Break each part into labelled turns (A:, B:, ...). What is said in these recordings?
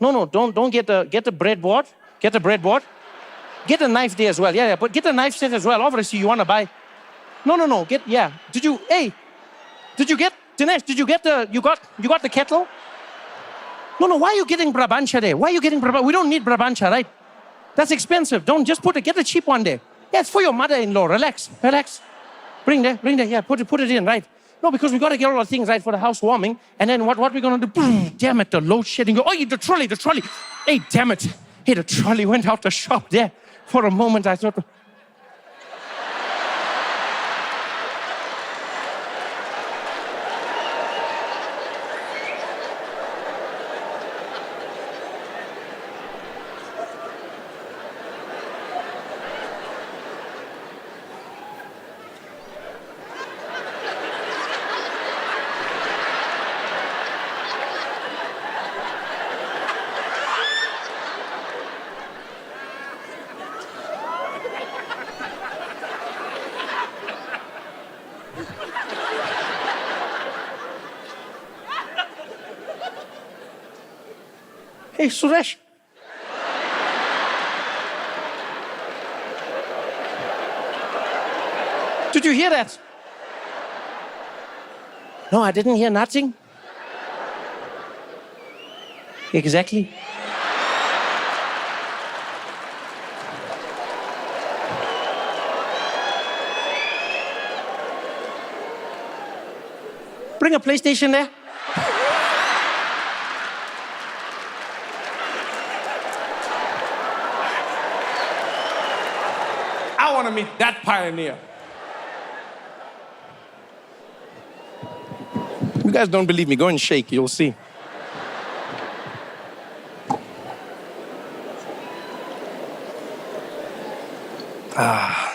A: No, don't get the breadboard. Get the breadboard. Get a knife there as well. Yeah, but get a knife set as well. Obviously, you want to buy. No. Yeah. Did you get, Dinesh, you got the kettle? No, why are you getting Brabantia there? Why are you getting Brabantia? We don't need Brabantia, right? That's expensive. Don't just get a cheap one there. Yeah, it's for your mother-in-law. Relax. Bring there. Yeah, put it in, right? No, because we got to get all the things right for the housewarming. And then what we're going to do? Boom, damn it, the load shedding. Oh, the trolley. Hey, damn it. Hey, the trolley went out the shop there. For a moment, I thought... Hey, Suresh. Did you hear that? No, I didn't hear nothing. Exactly. Bring a PlayStation there.
B: I want to meet that pioneer.
A: You guys don't believe me, go and shake, you'll see.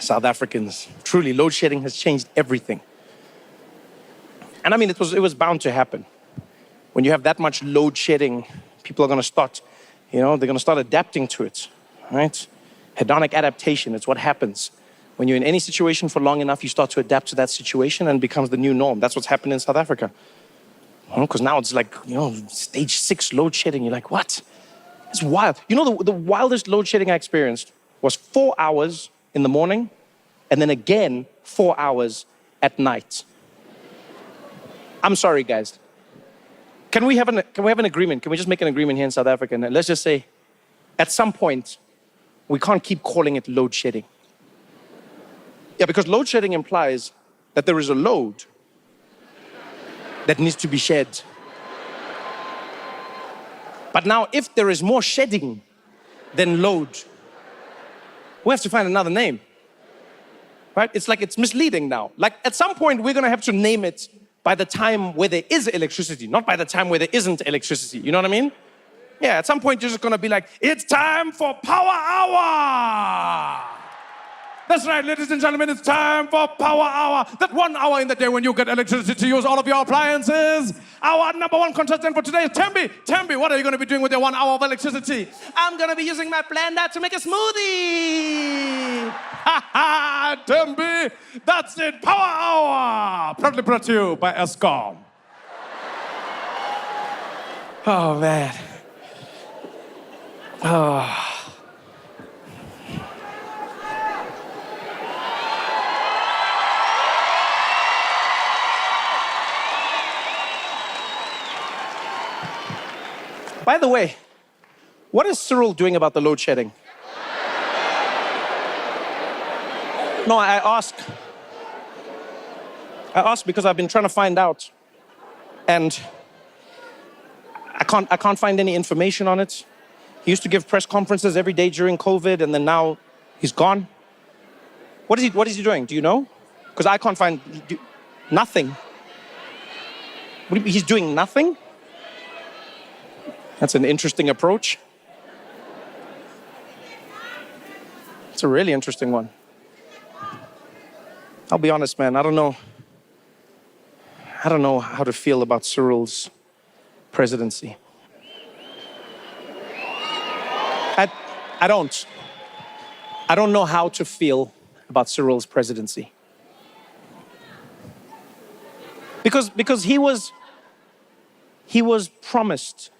A: South Africans. Truly, load shedding has changed everything. And I mean, it was bound to happen. When you have that much load shedding, people are going to start, they're going to start adapting to it, right? Hedonic adaptation, it's what happens. When you're in any situation for long enough, you start to adapt to that situation and it becomes the new norm. That's what's happened in South Africa. Because now it's like, stage 6 load shedding. You're like, what? It's wild. The wildest load shedding I experienced was 4 hours in the morning and then again 4 hours at night. I'm sorry, guys. Can we have an agreement? Can we just make an agreement here in South Africa? And let's just say, at some point, we can't keep calling it load shedding. Yeah, because load shedding implies that there is a load that needs to be shed. But now, if there is more shedding than load, we have to find another name. Right? It's like it's misleading now. Like at some point, we're going to have to name it by the time where there is electricity, not by the time where there isn't electricity. You know what I mean? Yeah, at some point, you're just going to be like, it's time for Power Hour. That's right, ladies and gentlemen, it's time for Power Hour. That 1 hour in the day when you get electricity to use all of your appliances. Our number one contestant for today is Tembi. Tembi, what are you going to be doing with your 1 hour of electricity? I'm going to be using my blender to make a smoothie. Ha ha, Tembi, that's it, Power Hour. Proudly brought to you by Eskom. Oh, man. Oh. By the way, what is Cyril doing about the load shedding? No, I ask because I've been trying to find out, and I can't find any information on it. He used to give press conferences every day during COVID, and then now he's gone. What is he doing? Do you know? Because I can't find nothing. He's doing nothing? That's an interesting approach. It's a really interesting one. I'll be honest, man, I don't know how to feel about Cyril's presidency. I don't know how to feel about Cyril's presidency. Because he was promised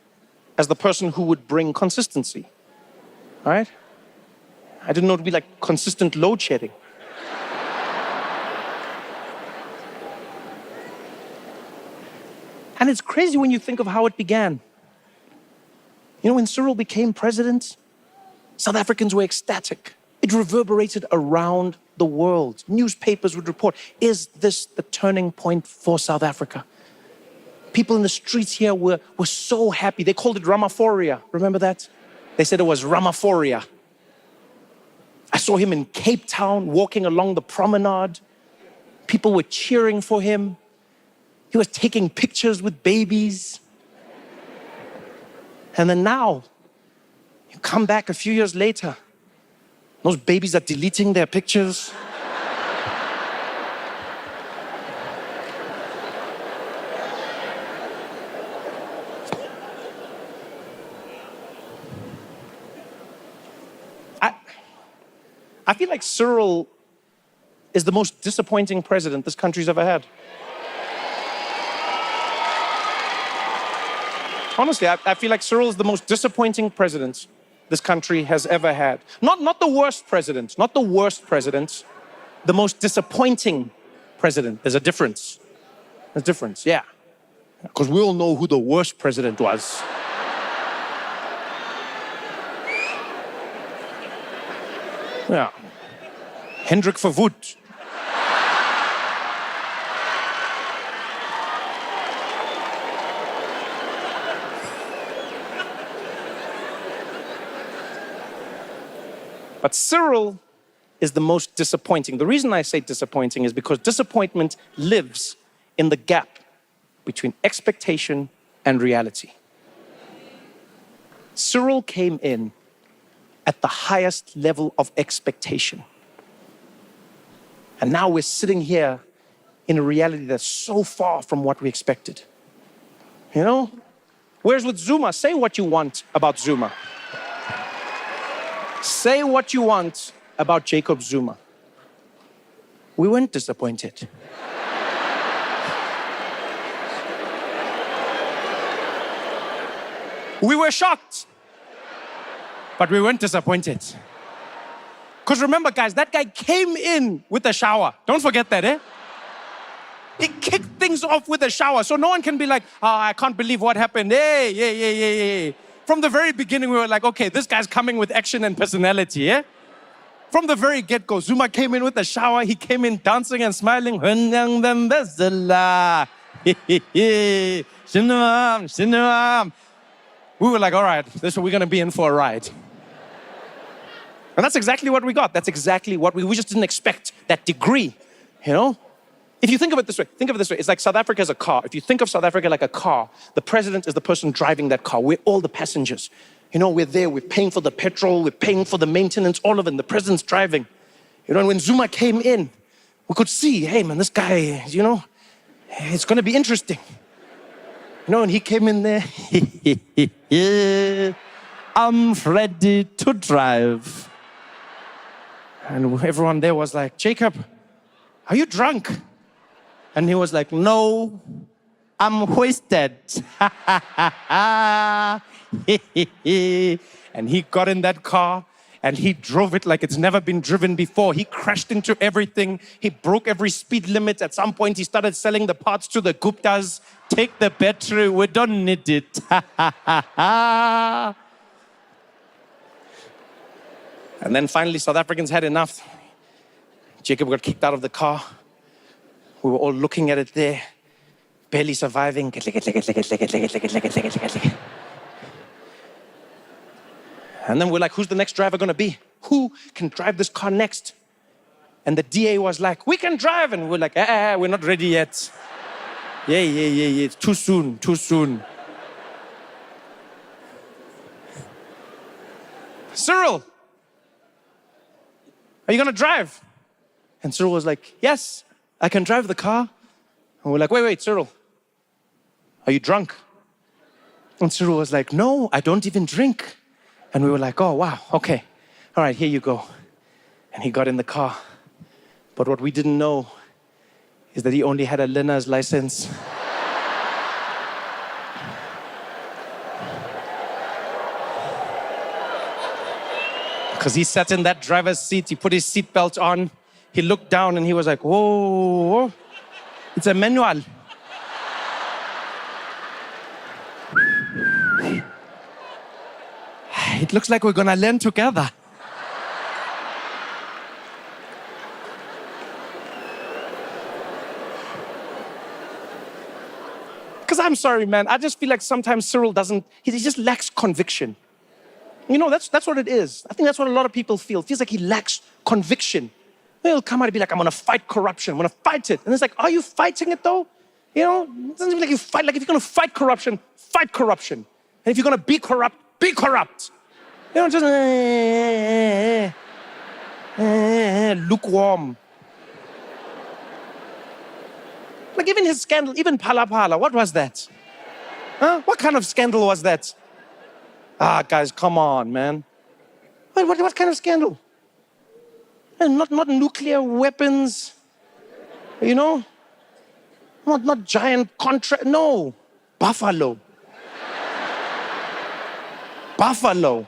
A: as the person who would bring consistency, all right? I didn't know it would be like consistent load shedding. And it's crazy when you think of how it began. You know, when Cyril became president, South Africans were ecstatic. It reverberated around the world. Newspapers would report, is this the turning point for South Africa? People in the streets here were so happy. They called it Ramaphoria. Remember that? They said it was Ramaphoria. I saw him in Cape Town walking along the promenade. People were cheering for him. He was taking pictures with babies. And then now, you come back a few years later, those babies are deleting their pictures. I feel like Cyril is the most disappointing president this country's ever had. Honestly, I feel like Cyril is the most disappointing president this country has ever had. Not the worst president, not the worst president, the most disappointing president. There's a difference. There's a difference, yeah. Because we all know who the worst president was. Yeah. Hendrik Verwoerd. But Cyril is the most disappointing. The reason I say disappointing is because disappointment lives in the gap between expectation and reality. Cyril came in at the highest level of expectation. And now we're sitting here in a reality that's so far from what we expected. You know? Whereas with Zuma, say what you want about Zuma. Say what you want about Jacob Zuma. We weren't disappointed. We were shocked, but we weren't disappointed. Because remember, guys, that guy came in with a shower. Don't forget that, eh? He kicked things off with a shower, so no one can be like, oh, I can't believe what happened. Hey. From the very beginning, we were like, okay, this guy's coming with action and personality, eh? From the very get-go, Zuma came in with a shower. He came in dancing and smiling. We were like, all right, we're going to be in for a ride. And that's exactly what we got. That's exactly what we just didn't expect that degree, you know? If you think of it this way, it's like South Africa is a car. If you think of South Africa like a car, the president is the person driving that car. We're all the passengers. You know, we're there, we're paying for the petrol, we're paying for the maintenance, all of it, and the president's driving. You know, and when Zuma came in, we could see, hey man, this guy, you know, it's gonna be interesting. You know, and he came in there, I'm ready to drive. And everyone there was like, Jacob, are you drunk? And he was like, no, I'm wasted. And he got in that car and he drove it like it's never been driven before. He crashed into everything. He broke every speed limit. At some point, he started selling the parts to the Guptas. Take the battery, we don't need it. And then finally, South Africans had enough. Jacob got kicked out of the car. We were all looking at it there, barely surviving. And then we're like, who's the next driver gonna be? Who can drive this car next? And the DA was like, we can drive. And we're like, we're not ready yet. Yeah, it's too soon. Cyril, are you gonna drive? And Cyril was like, yes, I can drive the car. And we're like, wait, Cyril, are you drunk? And Cyril was like, no, I don't even drink. And we were like, oh, wow, okay. All right, here you go. And he got in the car. But what we didn't know is that he only had a learner's license. Because he sat in that driver's seat, he put his seatbelt on, he looked down and he was like, whoa, it's a manual. It looks like we're gonna learn together. Because I'm sorry, man, I just feel like sometimes Cyril he just lacks conviction. You know, that's what it is. I think that's what a lot of people feel. It feels like he lacks conviction. He'll come out and be like, I'm gonna fight corruption, I'm gonna fight it. And it's like, are you fighting it though? You know, it doesn't feel like you fight. Like if you're gonna fight corruption, fight corruption. And if you're gonna be corrupt, be corrupt. You know, just lukewarm. Like even his scandal, even Phala, what was that? Huh? What kind of scandal was that? Ah, guys, come on, man. What kind of scandal? Not nuclear weapons, you know? Not giant contract, no. Buffalo. Buffalo.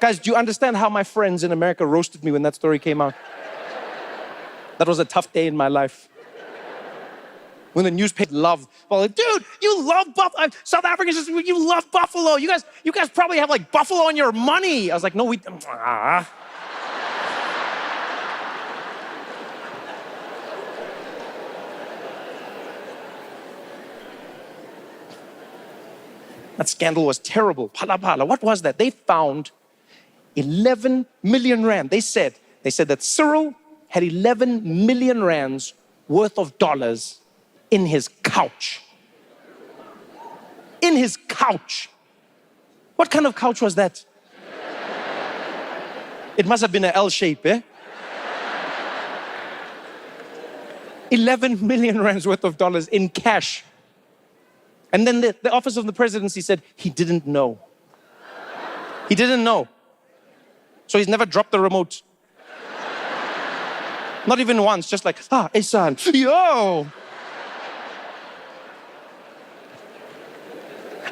A: Guys, do you understand how my friends in America roasted me when that story came out? That was a tough day in my life. When the newspaper loved, well, like, dude, you love Buffalo. South Africans, you love Buffalo. You guys probably have like Buffalo on your money. I was like, no, we. That scandal was terrible. Phala. What was that? They found 11 million rand. They said that Cyril had 11 million rands worth of dollars in his couch. In his couch. What kind of couch was that? It must have been an L shape, eh? 11 million rands worth of dollars in cash. And then the office of the presidency said he didn't know. He didn't know. So he's never dropped the remote. Not even once, just like, hey son, yo.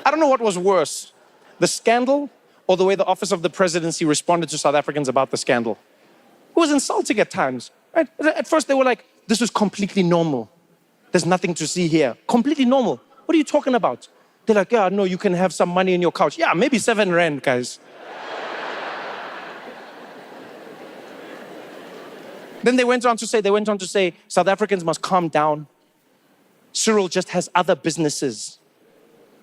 A: I don't know what was worse, the scandal or the way the office of the presidency responded to South Africans about the scandal. It was insulting at times, right? At first they were like, this is completely normal. There's nothing to see here. Completely normal. What are you talking about? They're like, yeah, no, you can have some money in your couch. Yeah, maybe 7 rand, guys. Then they went on to say, South Africans must calm down. Cyril just has other businesses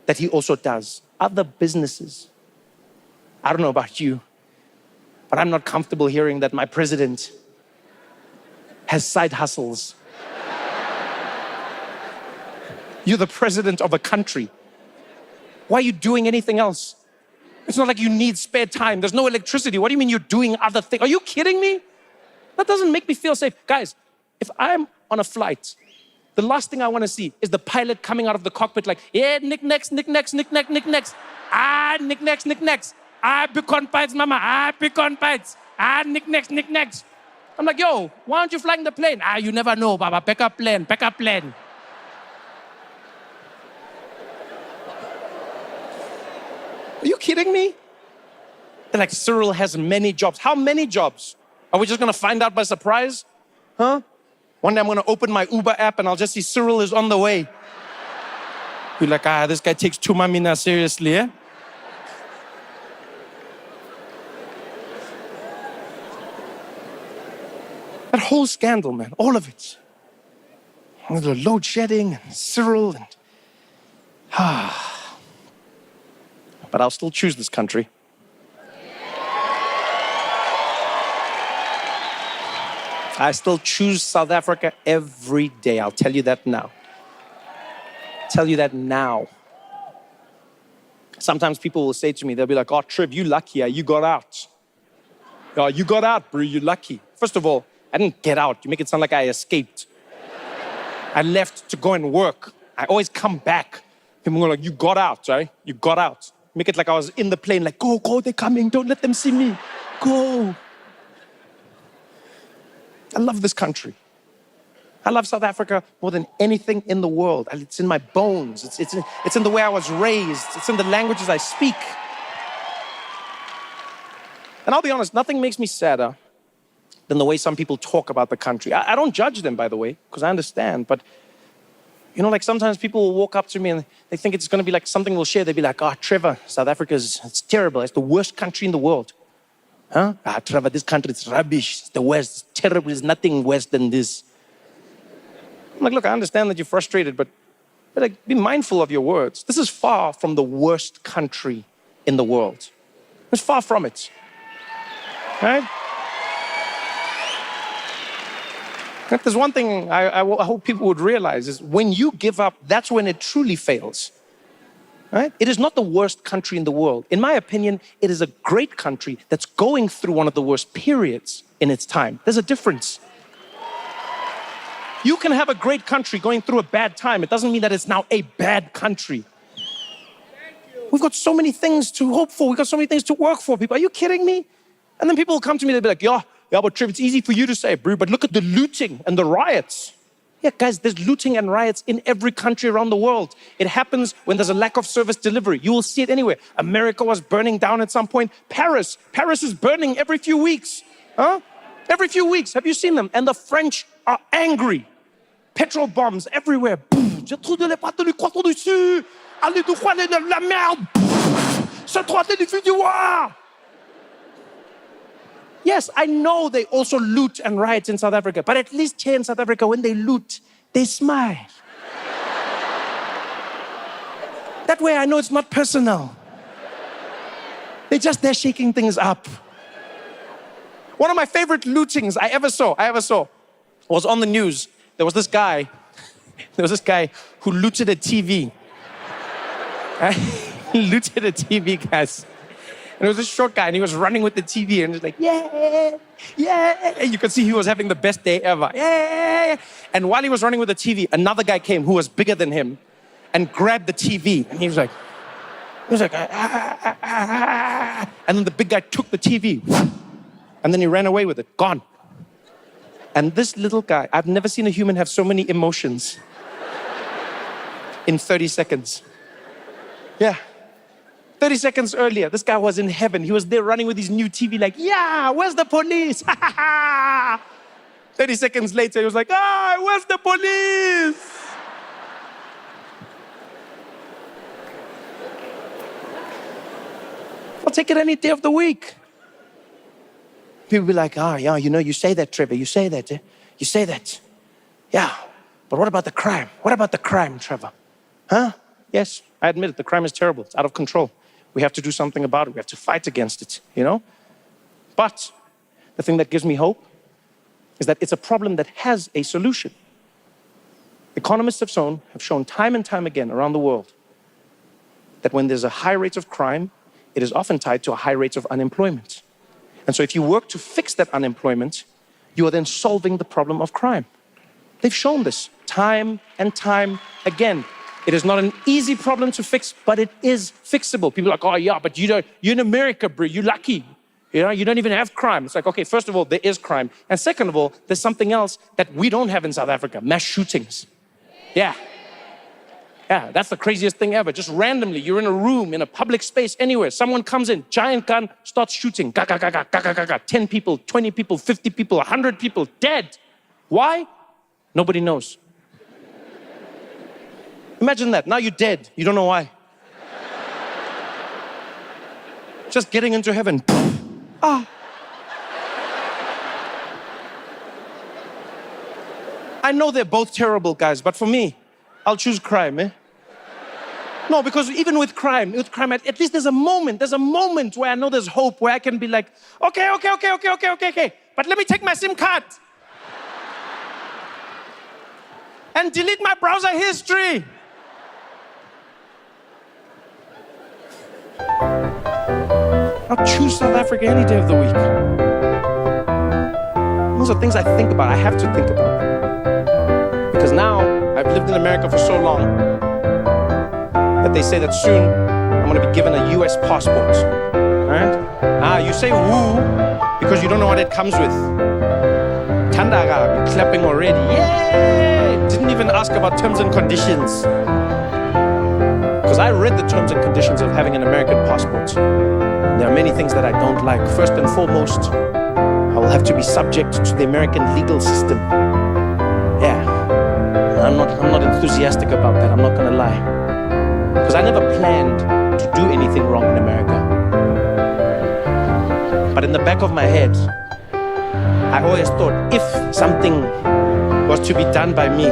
A: that he also does. Other businesses. I don't know about you, but I'm not comfortable hearing that my president has side hustles. You're the president of a country. Why are you doing anything else? It's not like you need spare time. There's no electricity. What do you mean you're doing other things? Are you kidding me? That doesn't make me feel safe. Guys, if I'm on a flight, the last thing I want to see is the pilot coming out of the cockpit like, yeah, nick next. Ah, nick next. Ah, pecan pies, mama. Ah, pecan pies. Ah, nick next. I'm like, yo, why aren't you flying the plane? Ah, you never know, Baba. Pack up plane. Are you kidding me? They're like, Cyril has many jobs. How many jobs? Are we just gonna find out by surprise? Huh? One day I'm gonna open my Uber app and I'll just see Cyril is on the way. You're like, this guy takes Tumamina seriously, eh? That whole scandal, man, all of it. The load shedding and Cyril and but I'll still choose this country. I still choose South Africa every day. I'll tell you that now. Sometimes people will say to me, they'll be like, oh, Trev, you lucky, you got out. Oh, you got out, bro, you're lucky. First of all, I didn't get out. You make it sound like I escaped. I left to go and work. I always come back. People go like, you got out, right? You got out. Make it like I was in the plane, like, go, they're coming. Don't let them see me. Go. I love this country. I love South Africa more than anything in the world. It's in my bones. It's in the way I was raised. It's in the languages I speak. And I'll be honest, nothing makes me sadder than the way some people talk about the country. I don't judge them, by the way, because I understand. But, you know, like sometimes people will walk up to me and they think it's going to be like something we'll share. They'll be like, Trevor, South it's terrible. It's the worst country in the world. Huh? Trevor, this country is rubbish. It's the worst. It's terrible. There's nothing worse than this. I'm like, look, I understand that you're frustrated, but like, be mindful of your words. This is far from the worst country in the world. It's far from it. Right? If there's one thing I hope people would realize is when you give up, that's when it truly fails. Right? It is not the worst country in the world. In my opinion, it is a great country that's going through one of the worst periods in its time. There's a difference. You can have a great country going through a bad time. It doesn't mean that it's now a bad country. We've got so many things to hope for. We've got so many things to work for. People, are you kidding me? And then people will come to me, they'll be like, yeah, but Trev, it's easy for you to say, bro, but look at the looting and the riots. Yeah, guys, there's looting and riots in every country around the world. It happens when there's a lack of service delivery. You will see it anywhere. America was burning down at some point. Paris is burning every few weeks. Every few weeks. Have you seen them? And the French are angry. Petrol bombs everywhere. J'ai trop de l'épatte du croissant dessus. Allez, du roi de la merde. C'est trop de l'effet. Yes, I know they also loot and riot in South Africa, but at least here in South Africa, when they loot, they smile. That way I know it's not personal. They're shaking things up. One of my favorite lootings I ever saw was on the news. There was this guy who looted a TV. He looted a TV, guys. And it was this short guy, and he was running with the TV, and he was like, yeah. And you could see he was having the best day ever. Yeah. And while he was running with the TV, another guy came who was bigger than him and grabbed the TV. And he was like, And then the big guy took the TV. And then he ran away with it, gone. And this little guy, I've never seen a human have so many emotions in 30 seconds. Yeah. 30 seconds earlier, this guy was in heaven. He was there running with his new TV like, yeah, where's the police? 30 seconds later, he was like, where's the police? I'll take it any day of the week. People be like, yeah, you know, you say that, Trevor, you say that. You say that. Yeah, but what about the crime? What about the crime, Trevor? Huh? Yes, I admit it, the crime is terrible. It's out of control. We have to do something about it. We have to fight against it, you know? But the thing that gives me hope is that it's a problem that has a solution. Economists have shown time and time again around the world that when there's a high rate of crime, it is often tied to a high rate of unemployment. And so if you work to fix that unemployment, you are then solving the problem of crime. They've shown this time and time again. It is not an easy problem to fix, but it is fixable. People are like, yeah, but you're in America, bro, you're lucky. You know, you don't even have crime. It's like, okay, first of all, there is crime. And second of all, there's something else that we don't have in South Africa, mass shootings. Yeah, that's the craziest thing ever. Just randomly, you're in a room, in a public space, anywhere. Someone comes in, giant gun, starts shooting. 10 people, 20 people, 50 people, 100 people, dead. Why? Nobody knows. Imagine that. Now you're dead. You don't know why. Just getting into heaven. I know they're both terrible, guys, but for me, I'll choose crime, No, because even with crime, at least there's a moment where I know there's hope, where I can be like, okay. But let me take my SIM card and delete my browser history. I'll choose South Africa any day of the week. Those are things I think about. I have to think about them. Because now, I've lived in America for so long that they say that soon I'm going to be given a US passport. Right? You say woo because you don't know what it comes with. Tandaga, you're clapping already. Yay! Didn't even ask about terms and conditions. Because I read the terms and conditions of having an American passport. There are many things that I don't like. First and foremost, I will have to be subject to the American legal system. Yeah, I'm not enthusiastic about that, I'm not gonna lie. Because I never planned to do anything wrong in America. But in the back of my head, I always thought if something was to be done by me,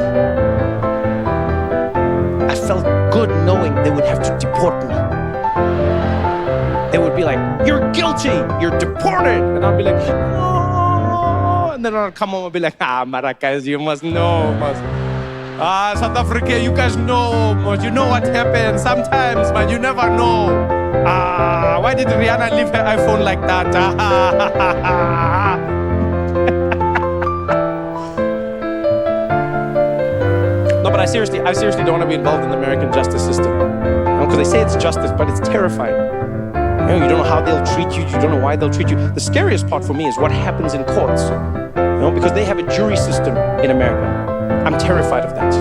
A: I felt good knowing they would have to deport me. They would be like, "You're guilty, you're deported." And I'll be like, "No." And then I'll come home and be like, Maracas, you must know. South Africa, you guys know. You know what happens sometimes, but you never know. Why did Rihanna leave her iPhone like that? No, but I seriously don't want to be involved in the American justice system. Because they say it's justice, but it's terrifying. You don't know how they'll treat you. You don't know why they'll treat you. The scariest part for me is what happens in courts. Because they have a jury system in America. I'm terrified of that.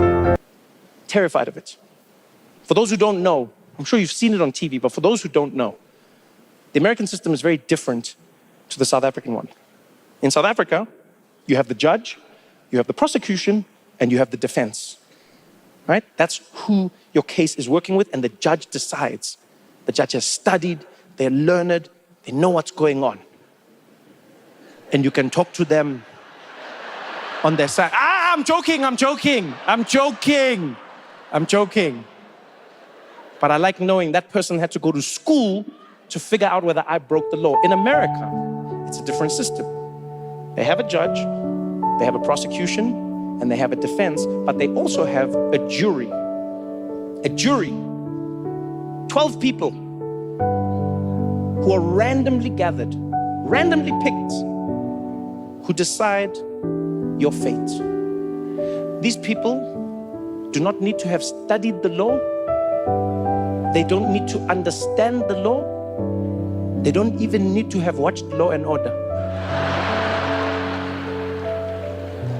A: Terrified of it. For those who don't know, I'm sure you've seen it on TV, but for those who don't know, the American system is very different to the South African one. In South Africa, you have the judge, you have the prosecution, and you have the defense. Right? That's who your case is working with, and the judge decides. The judge has studied, they're learned, they know what's going on. And you can talk to them on their side. I'm joking. But I like knowing that person had to go to school to figure out whether I broke the law. In America, it's a different system. They have a judge, they have a prosecution, and they have a defense, but they also have a jury. A jury. 12 people who are randomly gathered, randomly picked, who decide your fate. These people do not need to have studied the law. They don't need to understand the law. They don't even need to have watched Law and Order.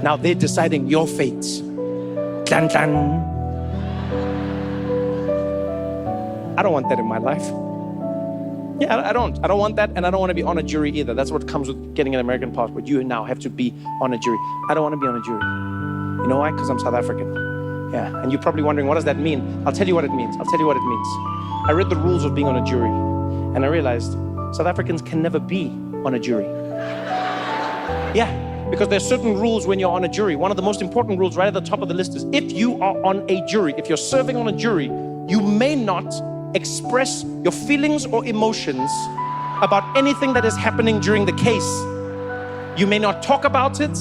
A: Now they're deciding your fate. Clan, clan. I don't want that in my life. Yeah, I don't want that, and I don't want to be on a jury either. That's what comes with getting an American passport. You now have to be on a jury. I don't want to be on a jury. You know why? Because I'm South African. Yeah, and you're probably wondering, what does that mean? I'll tell you what it means. I read the rules of being on a jury, and I realized South Africans can never be on a jury. Yeah, because there's certain rules when you're on a jury. One of the most important rules right at the top of the list is if you are on a jury, if you're serving on a jury, you may not express your feelings or emotions about anything that is happening during the case. You may not talk about it.